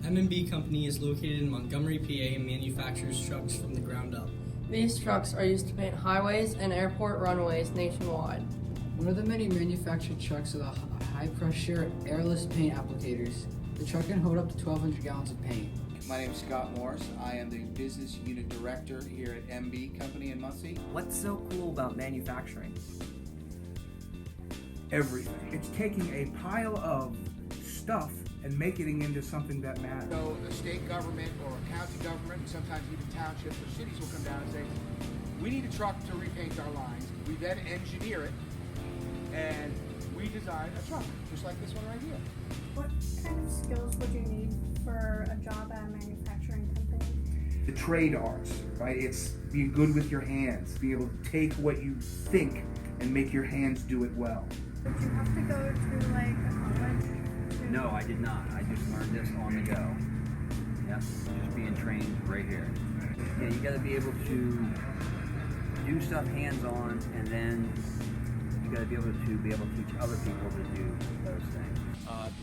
M&B Company is located in Montgomery, PA and manufactures trucks from the ground up. These trucks are used to paint highways and airport runways nationwide. One of the many manufactured trucks with high-pressure, airless paint applicators. The truck can hold up to 1,200 gallons of paint. My name is Scott Morris. I am the Business Unit Director here at MB Company in Muncie. What's so cool about manufacturing? Everything. It's taking a pile of stuff and making it into something that matters. So the state government or county government, and sometimes even townships or cities will come down and say, we need a truck to repaint our lines. We then engineer it, and we design a truck, just like this one right here. What kind of skills would you need for a job at a manufacturing company? The trade arts, right? It's being good with your hands, being able to take what you think and make your hands do it well. Did you have to go to like a college? No, I did not. I just learned this on the go. Yep, just being trained right here. Yeah, you got to be able to do stuff hands-on, and then you got to be able to teach other people to do those things.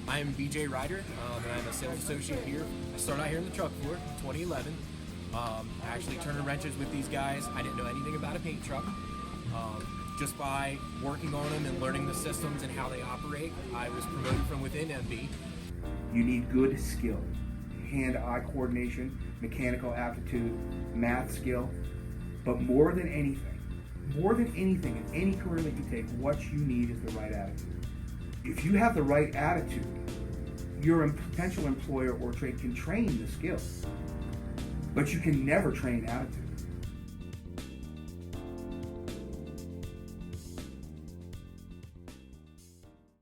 I am BJ Ryder, and I'm a sales associate here. I started out here in the truck floor in 2011. Actually turning wrenches with these guys. I didn't know anything about a paint truck. Just by working on them and learning the systems and how they operate, I was promoted from within MB. You need good skill, hand-eye coordination, mechanical aptitude, math skill, but more than anything in any career that you take, what you need is the right attitude. If you have the right attitude, your potential employer or trade can train the skill, but you can never train attitude.